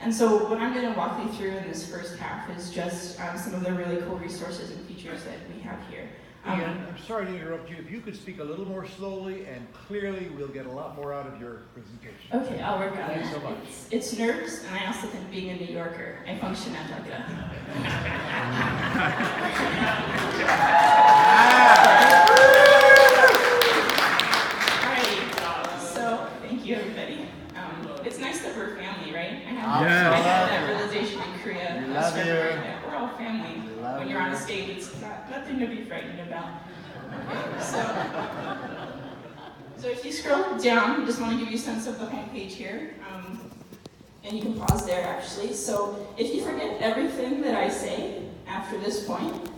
And so what I'm going to walk you through in this first half is just some of the really cool resources and features that we have here. Ian, I'm sorry to interrupt you. If you could speak a little more slowly and clearly, we'll get a lot more out of your presentation. Okay, I'll work on it. Thanks so much. It's nerves, and I also think being a New Yorker, I function at like a... Alrighty, so thank you everybody. It's nice that we're family, right? I had that realization in Korea. We're all family. When you're on a stage, it's nothing to be frightened about. Okay, so if you scroll down, I just want to give you a sense of the homepage here. And you can pause there actually. So if you forget everything that I say after this point,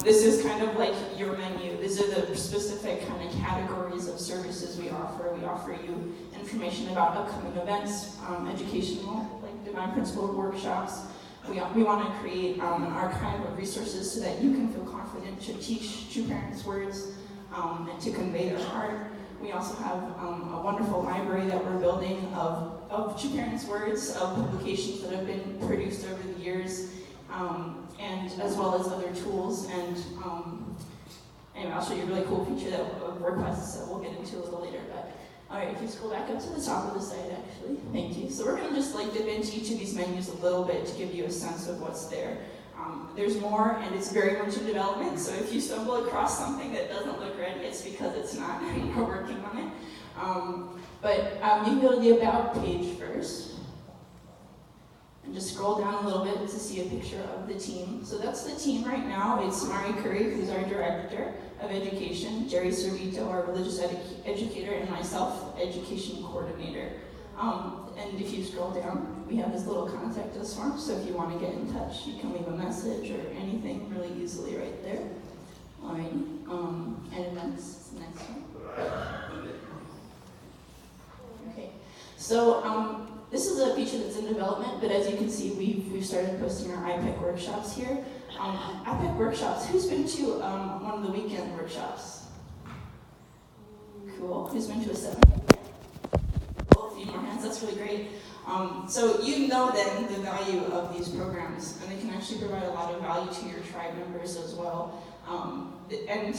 this is kind of like your menu. These are the specific kind of categories of services we offer. We offer you information about upcoming events, educational, like Divine Principle workshops. We want to create an archive of resources so that you can feel confident to teach True Parents words and to convey their heart. We also have a wonderful library that we're building of True Parents words, of publications that have been produced over the years, and as well as other tools. And anyway, I'll show you a really cool feature of requests that we'll get into a little later. But all right, if you scroll back up to the top of the site, actually, thank you. So we're going to just like dip into each of these menus a little bit to give you a sense of what's there. There's more, and it's very much in development. So if you stumble across something that doesn't look ready, it's because it's not. We're working on it. But you can go to the About page first. And just scroll down a little bit to see a picture of the team. So that's the team right now. It's Mari Curry, who's our Director of Education, Jerry Servito, our Religious Educator, and myself, Education Coordinator. And if you scroll down, we have this little contact us form, so if you want to get in touch, you can leave a message or anything really easily right there. Alrighty, and events, next one. Okay, so this is a feature that's in development, but as you can see, we've started posting our IPEC workshops here. IPEC workshops, who's been to one of the weekend workshops? Cool, who's been to a 7? A few more hands, that's really great. So you know then the value of these programs, and they can actually provide a lot of value to your tribe members as well. And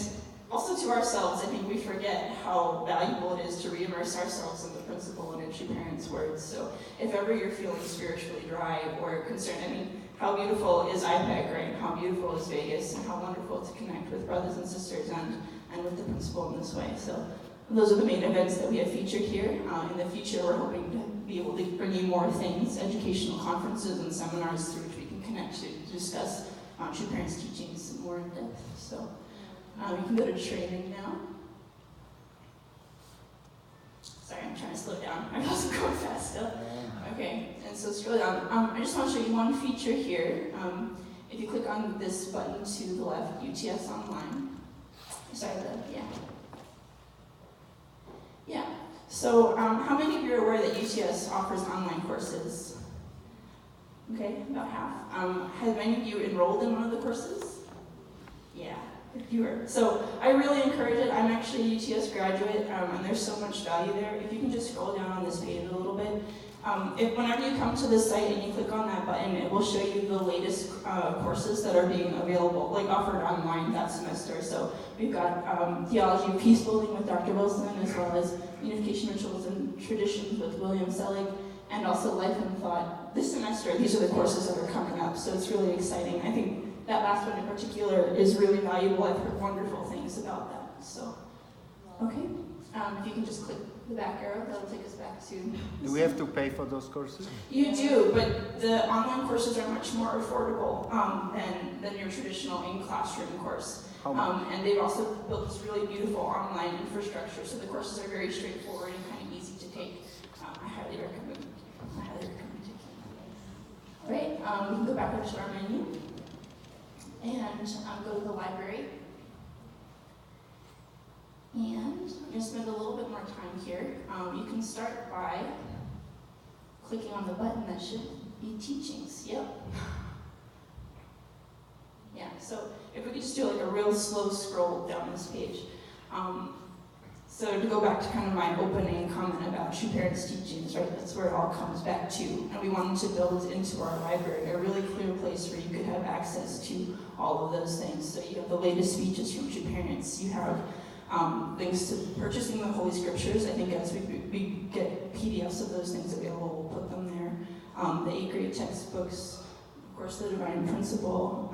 also to ourselves, I think we forget how valuable it is to re-immerse ourselves in the principle and in True Parents' words. So if ever you're feeling spiritually dry or concerned, I mean, how beautiful is IPEC, right? How beautiful is Vegas, and how wonderful to connect with brothers and sisters and with the principle in this way. So those are the main events that we have featured here. In the future, we're hoping to be able to bring you more things, educational conferences and seminars through which we can connect to discuss True Parents' teachings more in depth. So you can go to training now. Sorry, I'm trying to slow down. I wasn't going fast still. Okay, and so scroll down. I just want to show you one feature here. If you click on this button to the left, UTS Online. Sorry, yeah. Yeah. So how many of you are aware that UTS offers online courses? Okay, about half. Have any of you enrolled in one of the courses? Yeah. If you were. So I really encourage it. I'm actually a UTS graduate, and there's so much value there. If you can just scroll down on this page a little bit. Whenever you come to this site and you click on that button, it will show you the latest courses that are being available, like offered online that semester. So we've got Theology of Peace Building with Dr. Wilson, as well as Unification Rituals and Traditions with William Selig, and also Life and Thought. This semester, these are the courses that are coming up, so it's really exciting. I think that last one in particular is really valuable. I've heard wonderful things about that. So, okay. If you can just click the back arrow, that'll take us back to... Do we have to pay for those courses? You do, but the online courses are much more affordable than your traditional in-classroom course. How much? And they've also built this really beautiful online infrastructure, so the courses are very straightforward and kind of easy to take. I highly recommend taking them. All right, we can go back up to our menu and go to the library. And I'm going to spend a little bit more time here. You can start by clicking on the button that should be teachings. Yep. Yeah, so if we could just do like a real slow scroll down this page. So to go back to kind of my opening comment about True Parents Teachings, right, that's where it all comes back to. And we wanted to build into our library a really clear place where you could have access to all of those things. So you have the latest speeches from True Parents, you have things to purchasing the Holy Scriptures. I think as we get PDFs of those things available, we'll put them there. The 8th grade textbooks, of course the Divine Principle,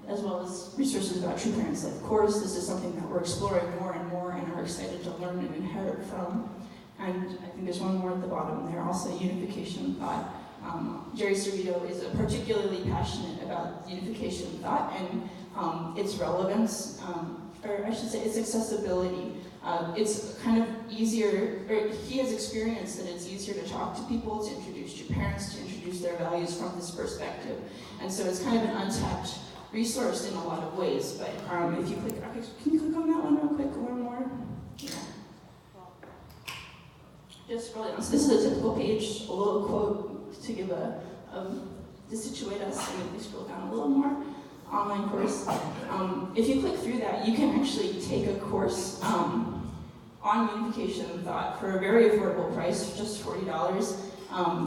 as well as resources about True Parents Life Course. This is something that we're exploring more and more and are excited to learn and inherit from. And I think there's one more at the bottom there, also Unification Thought. Jerry Cervito is particularly passionate about unification thought and its relevance, or I should say its accessibility. It's kind of easier, or he has experienced that it's easier to talk to people, to introduce your parents, to introduce their values from this perspective. And so it's kind of an untapped resource in a lot of ways, but if you click, okay, can you click on that one real quick, one more? Yeah. Just scroll down. So this is a typical page, a little quote to give to situate us, and if we scroll down a little more, online course. If you click through that, you can actually take a course on unification thought for a very affordable price, just $40.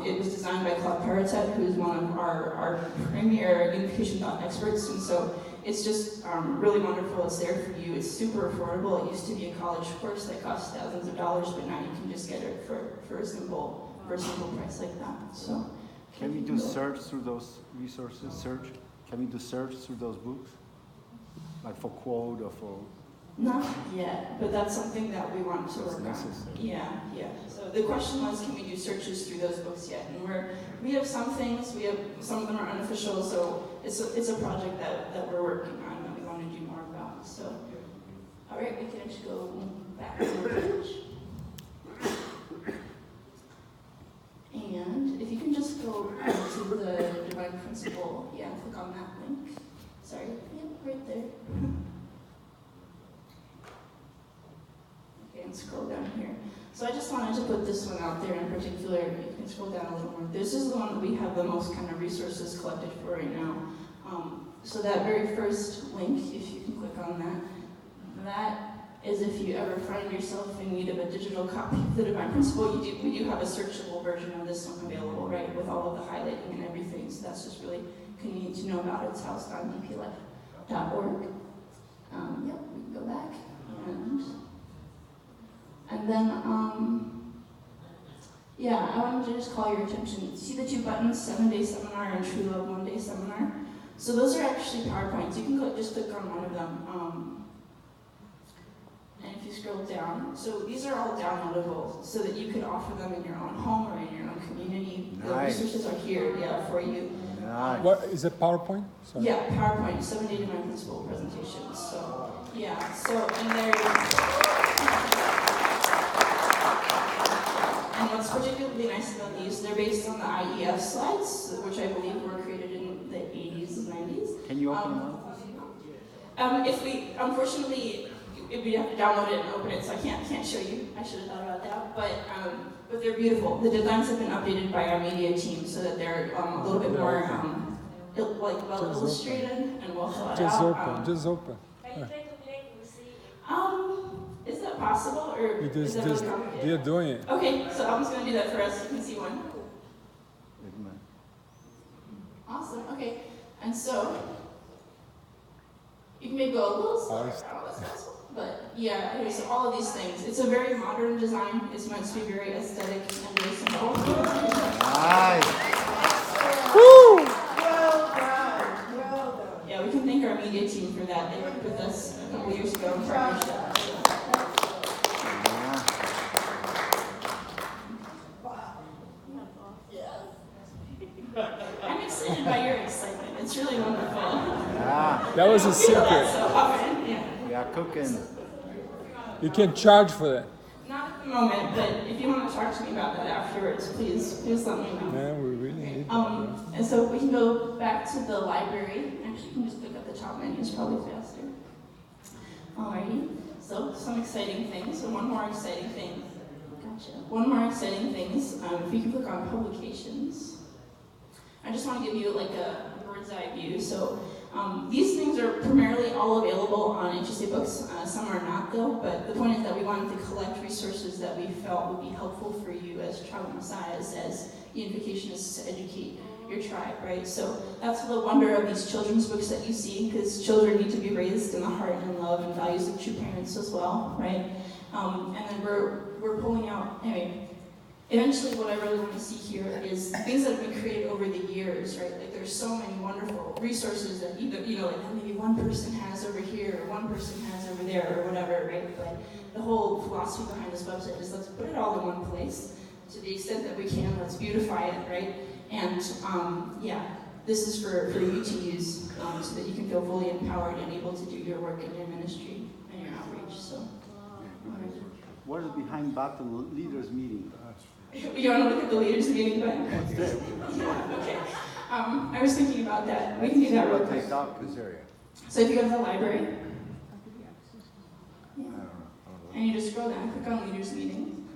It was designed by Claude Paratet, who is one of our premier unification thought experts, and so it's just really wonderful. It's there for you. It's super affordable. It used to be a college course that cost thousands of dollars, but now you can just get it for a simple price like that. So, can we do search through those resources? Search? Can we do search through those books, like for quote or for? Not yet, but that's something that we want to work on. Necessary. Yeah. So the question was, can we do searches through those books yet? And we have some things, some of them are unofficial, so it's a project that we're working on that we want to do more about. So, all right, we can actually go back to the page. And if you can just go to the Divine Principle, click on that link. Sorry, right there. And scroll down here. So I just wanted to put this one out there in particular. You can scroll down a little more. This is the one that we have the most kind of resources collected for right now. So that very first link, if you can click on that is if you ever find yourself in need of a digital copy of the Divine Principle, we do have a searchable version of this one available, right, with all of the highlighting and everything. So that's just really convenient to know about. It's housed on dplife.org. We can go back and then, I wanted to just call your attention. See the two buttons, 7-day seminar and True Love 1-day seminar? So those are actually PowerPoints. You can just click on one of them. And if you scroll down, so these are all downloadable so that you could offer them in your own home or in your own community. Nice. The resources are here, for you. Nice. What is it? PowerPoint? Sorry. Yeah, PowerPoint, 7-day Divine Principle presentations. So, and and what's particularly nice about these, they're based on the IEF slides, which I believe were created in the 80s and 90s. Can you open them up? If we have to download it and open it, so I can't show you. I should have thought about that. But they're beautiful. The designs have been updated by our media team so that they're a little bit more well illustrated and well thought out. Just open. Can you take a link and see? Is that possible, or is that really complicated? They're doing it. Okay, so I'm just going to do that for us. You can see one. Wait a minute. Awesome. Okay, and so you can maybe go a little slower. Nice. I don't know if that's possible. But anyway, so all of these things. It's a very modern design. It's meant to be very aesthetic and very simple. Nice. Woo! Well done. Yeah, we can thank our media team for that. They worked with us a couple years ago in partnership. I'm excited by your excitement. It's really wonderful. Yeah, That was a secret. So often, we are cooking. You can charge for that. Not at the moment, but if you want to talk to me about that afterwards, please let me know. Man, we really need And so we can go back to the library. Actually, you can just pick up the top menu. It's probably faster. Alrighty. So some exciting things. So one more exciting thing. Gotcha. One more exciting thing is if you can click on publications. I just want to give you like a bird's eye view. So These things are primarily all available on HSA books. Some are not though, but the point is that we wanted to collect resources that we felt would be helpful for you as tribal messiahs, as unificationists to educate your tribe, right? So that's the wonder of these children's books that you see, because children need to be raised in the heart and love and values of true parents as well, right? And then we're pulling out, anyway, eventually what I really want to see here is things that have been created over the years, right? Like there's so many wonderful resources that either, like maybe one person has over here, or one person has over there, or whatever, right? But the whole philosophy behind this website is let's put it all in one place. To the extent that we can, let's beautify it, right? And this is for you to use so that you can feel fully empowered and able to do your work in your ministry and your outreach. So, What is behind button leaders meeting? you want to look at the leaders meeting button? What's there? Yeah, okay. I was thinking about that. We can do that real quick. This area. So if you go to the library, I don't know. and you just scroll down, click on leaders meeting.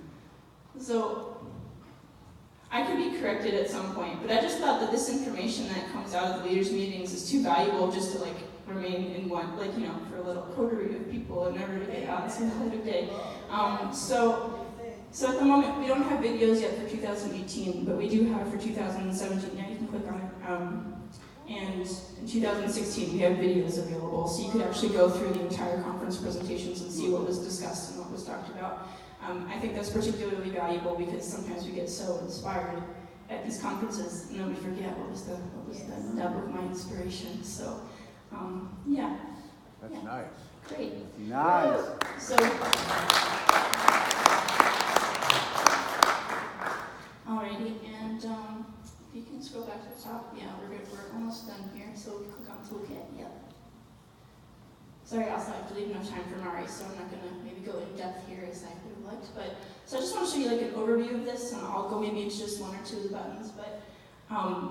So I could be corrected at some point, but I just thought that this information that comes out of the leaders meetings is too valuable just to remain in one, for a little coterie of people and never to get out to the light of day. So at the moment, we don't have videos yet for 2018, but we do have for 2017. Yeah, you can click on it. And in 2016, we have videos available, so you could actually go through the entire conference presentations and see what was discussed and what was talked about. I think that's particularly valuable because sometimes we get so inspired at these conferences and then we forget what was the nub of my inspiration. So, That's nice. Great. Nice. So, alrighty, and if you can scroll back to the top, yeah, we're good. We're almost done here. So we click on Toolkit. Yep. Sorry, also I have to leave enough time for Mari, so I'm not going to maybe go in depth here as I would have liked. But so I just want to show you an overview of this, and I'll go maybe into just one or two of the buttons. But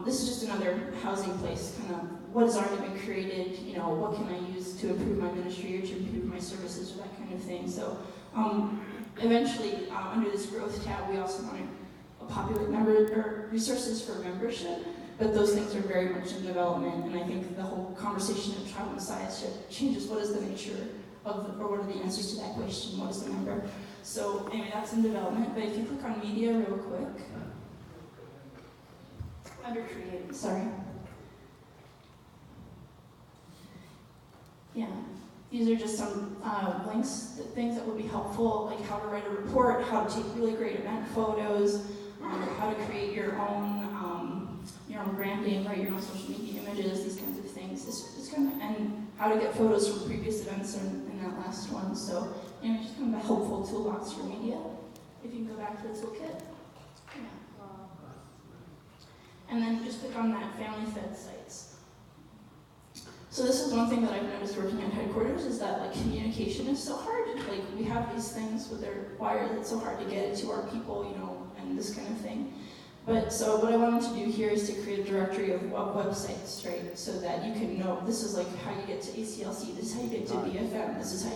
this is just another housing place, kind of what has already been created. What can I use to improve my ministry or to improve my services or that kind of thing. So eventually, under this growth tab, we also want to populate resources for membership. But those things are very much in development, and I think the whole conversation of tribal messiahship changes what is the nature of, or what are the answers to that question, what is the member? So anyway, that's in development, but if you click on media real quick, under create, sorry. Yeah, these are just some links, things that would be helpful, like how to write a report, how to take really great event photos, how to create your own branding, write your own social media images, these kinds of things. It's kind of, and how to get photos from previous events in that last one. So, just kind of a helpful toolbox for media. If you can go back to the toolkit. Yeah. And then just click on that family fed sites. So this is one thing that I've noticed working at headquarters is that communication is so hard. We have these things with their wires, it's so hard to get it to our people, and this kind of thing. But so what I wanted to do here is to create a directory of websites, right? So that you can know this is how you get to ACLC, this is how you get to BFM, this is how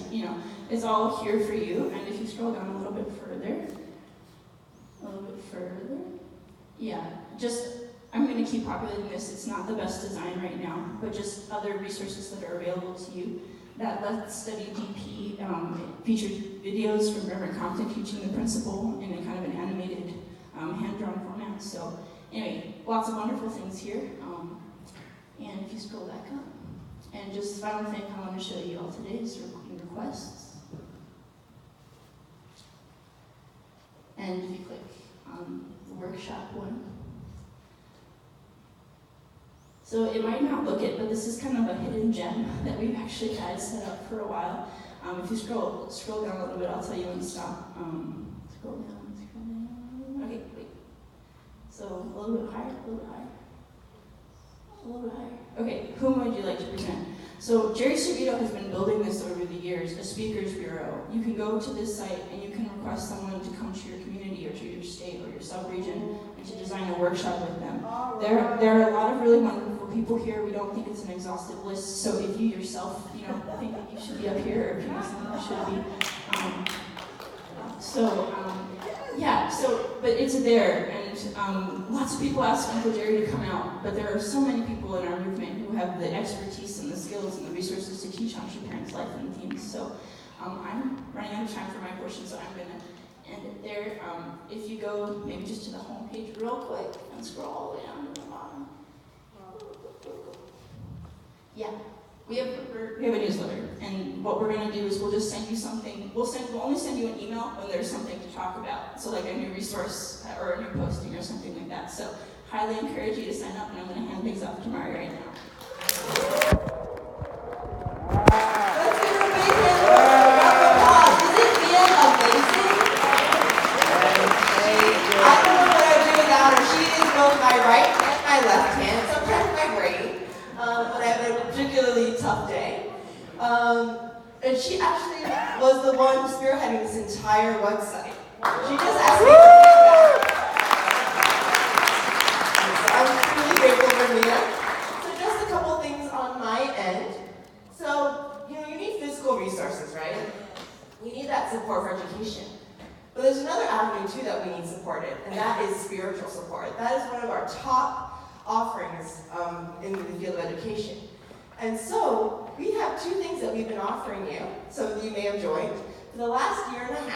it's all here for you. And if you scroll down a little bit further, yeah, I'm going to keep populating this. It's not the best design right now, but just other resources that are available to you. That Let's Study DP featured videos from Reverend Compton teaching the principle in a kind of an animated hand-drawn format. So anyway, lots of wonderful things here. And if you scroll back up, and just final thing I want to show you all today is recording requests. And if you click on the workshop one. So it might not look it, but this is kind of a hidden gem that we've actually had set up for a while. If you scroll down a little bit, I'll tell you when to stop. Scroll down. Okay, wait. So a little bit higher. Okay, whom would you like to present? So Jerry Servito has been building this over the years, a speakers bureau. You can go to this site and you can request someone to come to your community or to your state or your sub-region and to design a workshop with them. There are a lot of really wonderful people here. We don't think it's an exhaustive list, so if you yourself, think that you should be up here or if you think you should be, but it's there, and lots of people ask Uncle Jerry to come out, but there are so many people in our movement who have the expertise and the skills and the resources to teach entrepreneurs life and themes. So I'm running out of time for my portion, so I'm going to end it there. If you go maybe just to the home page real quick and scroll all the way down to the bottom. Yeah. We have a newsletter, and what we're going to do is we'll just send you something. We'll only send you an email when there's something to talk about, so like a new resource or a new posting or something like that. So highly encourage you to sign up, and I'm going to hand things off to Mari right now. Let's give her a big hand for a round of applause. Isn't Mia amazing? I don't know what I'd do without her. She is both my right and my left hand, sometimes my brain. When I have a particularly tough day. And she actually was the one spearheading this entire website. She just asked me for feedback. So I'm really grateful for Mia. So just a couple things on my end. So, you need physical resources, right? We need that support for education. But there's another avenue too that we need supported, and that is spiritual support. That is one of our top offerings in the field of education. And so we have two things that we've been offering you. Some of you may have joined. For the last year and a half,